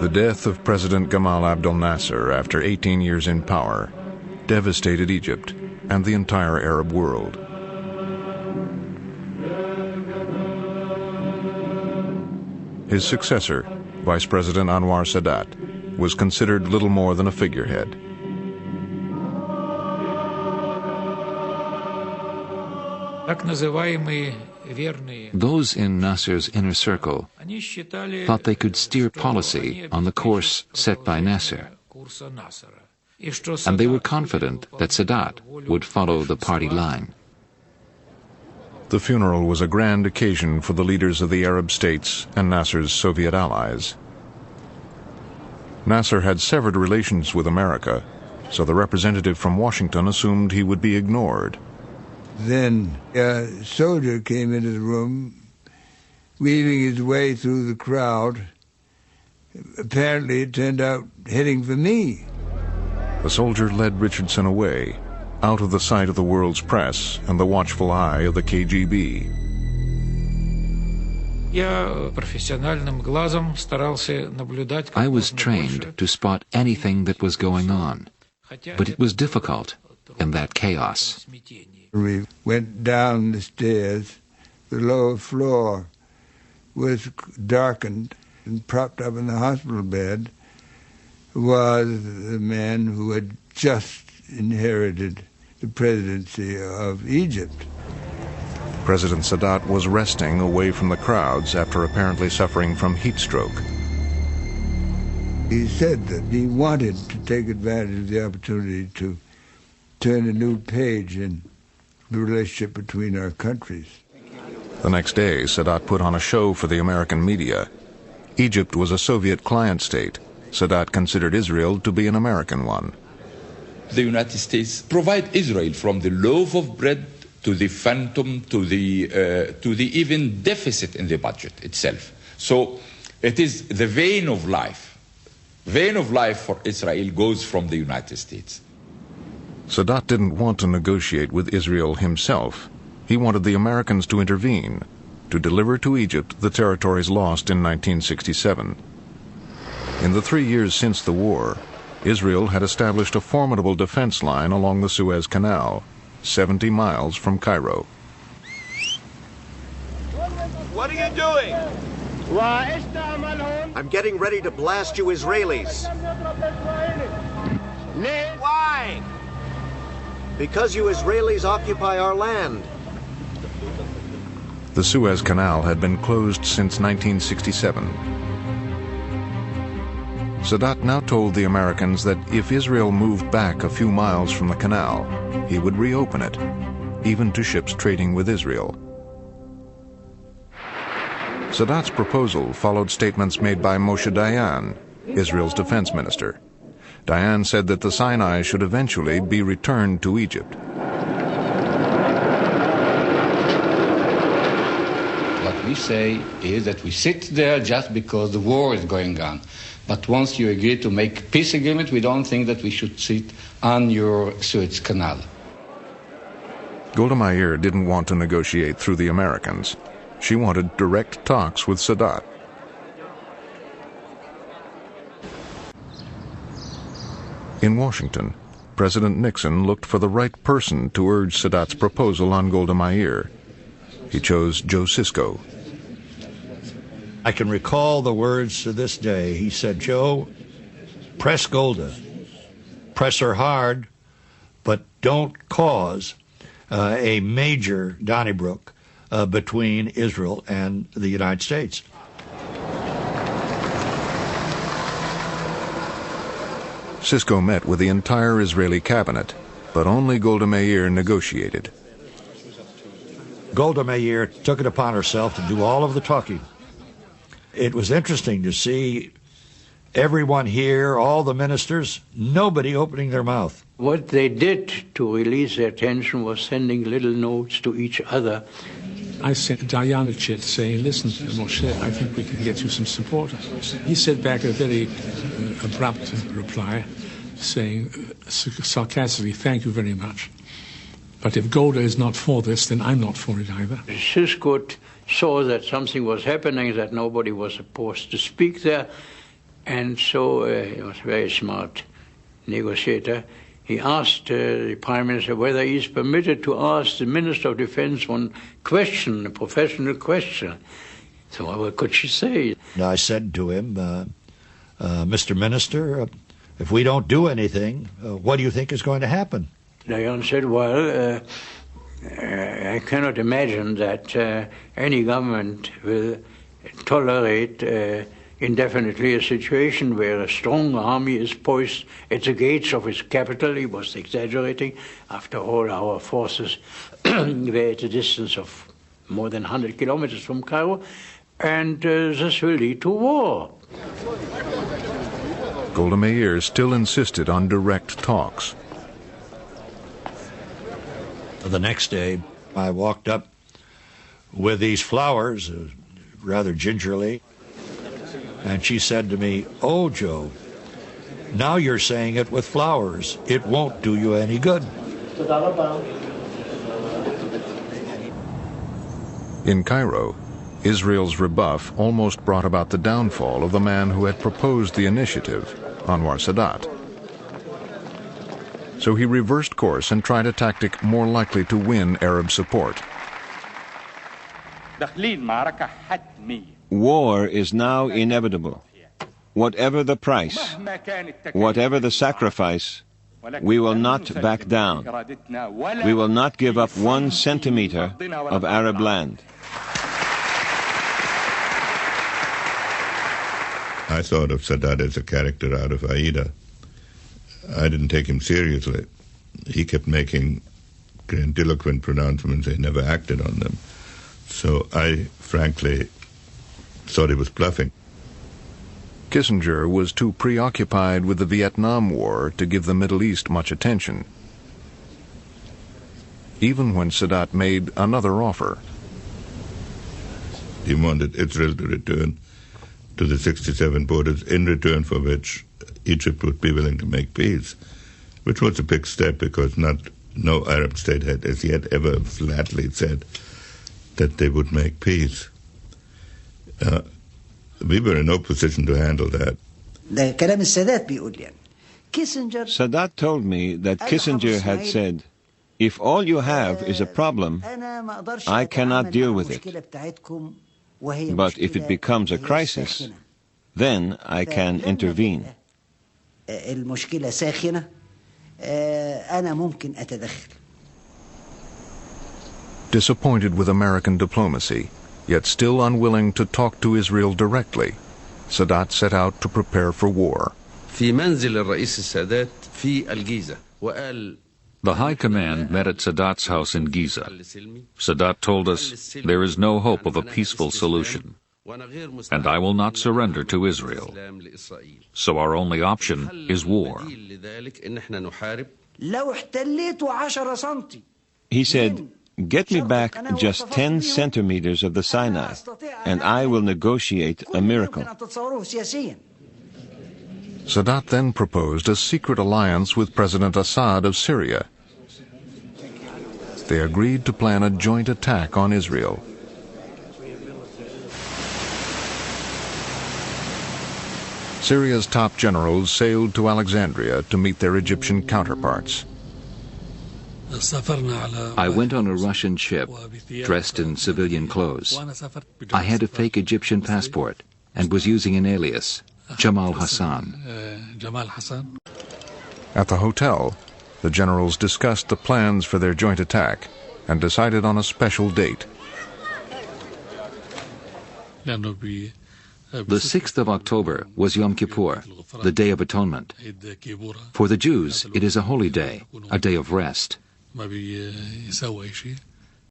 The death of President Gamal Abdel Nasser after 18 years in power devastated Egypt and the entire Arab world. His successor, Vice President Anwar Sadat, was considered little more than a figurehead. Those in Nasser's inner circle thought they could steer policy on the course set by Nasser, and they were confident that Sadat would follow the party line. The funeral was a grand occasion for the leaders of the Arab states and Nasser's Soviet allies. Nasser had severed relations with America, so the representative from Washington assumed he would be ignored. Then a soldier came into the room, weaving his way through the crowd. Apparently, it turned out heading for me. The soldier led Richardson away, out of the sight of the world's press and the watchful eye of the KGB. I was trained to spot anything that was going on, but it was difficult in that chaos. We went down the stairs. The lower floor was darkened, and propped up in the hospital bed was the man who had just inherited the presidency of Egypt. President Sadat was resting away from the crowds after apparently suffering from heat stroke. He said that he wanted to take advantage of the opportunity to turn a new page in the relationship between our countries. The next day, Sadat put on a show for the American media. Egypt was a Soviet client state. Sadat considered Israel to be an American one. The United States provide Israel from the loaf of bread to the phantom to the even deficit in the budget itself. So it is the vein of life. Vein of life for Israel goes from the United States. Sadat didn't want to negotiate with Israel himself. He wanted the Americans to intervene, to deliver to Egypt the territories lost in 1967. In the 3 years since the war, Israel had established a formidable defense line along the Suez Canal, 70 miles from Cairo. What are you doing? I'm getting ready to blast you Israelis. Why? Because you Israelis occupy our land. The Suez Canal had been closed since 1967. Sadat now told the Americans that if Israel moved back a few miles from the canal, he would reopen it, even to ships trading with Israel. Sadat's proposal followed statements made by Moshe Dayan, Israel's defense minister. Dayan said that the Sinai should eventually be returned to Egypt. What we say is that we sit there just because the war is going on. But once you agree to make peace agreement, we don't think that we should sit on your Suez Canal. Golda Meir didn't want to negotiate through the Americans. She wanted direct talks with Sadat. In Washington, President Nixon looked for the right person to urge Sadat's proposal on Golda Meir. He chose Joe Sisko. I can recall the words to this day. He said, "Joe, press Golda. Press her hard, but don't cause a major Donnybrook between Israel and the United States." Sisko met with the entire Israeli cabinet, but only Golda Meir negotiated. Golda Meir took it upon herself to do all of the talking. It was interesting to see everyone here, all the ministers, nobody opening their mouth. What they did to release their tension was sending little notes to each other. I sent Dayan a chit saying, "Listen, Moshe, I think we can get you some support." He sent back a very abrupt reply saying sarcastically, "Thank you very much. But if Golda is not for this, then I'm not for it either." Sisko saw that something was happening, that nobody was supposed to speak there, And so he was a very smart negotiator. He asked the Prime Minister whether he is permitted to ask the Minister of Defense one question, a professional question. So what could she say? I said to him, Mr. Minister, if we don't do anything, what do you think is going to happen? Dayan said, well, I cannot imagine that any government will tolerate indefinitely a situation where a strong army is poised at the gates of its capital. He was exaggerating. After all, our forces were at a distance of more than 100 kilometers from Cairo, and this will lead to war. Golda Meir still insisted on direct talks. The next day, I walked up with these flowers, rather gingerly, and she said to me, "Oh, Joe, now you're saying it with flowers. It won't do you any good." In Cairo, Israel's rebuff almost brought about the downfall of the man who had proposed the initiative, Anwar Sadat. So he reversed course and tried a tactic more likely to win Arab support. War is now inevitable. Whatever the price, whatever the sacrifice, we will not back down. We will not give up 1 centimeter of Arab land. I thought of Sadat as a character out of Aida. I didn't take him seriously. He kept making grandiloquent pronouncements. He never acted on them. So I, frankly, thought he was bluffing. Kissinger was too preoccupied with the Vietnam War to give the Middle East much attention. Even when Sadat made another offer. He wanted Israel to return to the 67 borders, in return for which Egypt would be willing to make peace, which was a big step because no Arab state had as yet ever flatly said that they would make peace. We were in no position to handle that. Sadat told me that Kissinger had said, "If all you have is a problem, I cannot deal with it. But if it becomes a crisis, then I can intervene." Disappointed with American diplomacy, yet still unwilling to talk to Israel directly, Sadat set out to prepare for war. The High Command met at Sadat's house in Giza. Sadat told us, "There is no hope of a peaceful solution, and I will not surrender to Israel. So our only option is war." He said, "Get me back just 10 centimeters of the Sinai, and I will negotiate a miracle." Sadat then proposed a secret alliance with President Assad of Syria. They agreed to plan a joint attack on Israel. Syria's top generals sailed to Alexandria to meet their Egyptian counterparts. I went on a Russian ship, dressed in civilian clothes. I had a fake Egyptian passport and was using an alias, Jamal Hassan. At the hotel, the generals discussed the plans for their joint attack and decided on a special date. The 6th of October was Yom Kippur, the Day of Atonement. For the Jews, it is a holy day, a day of rest.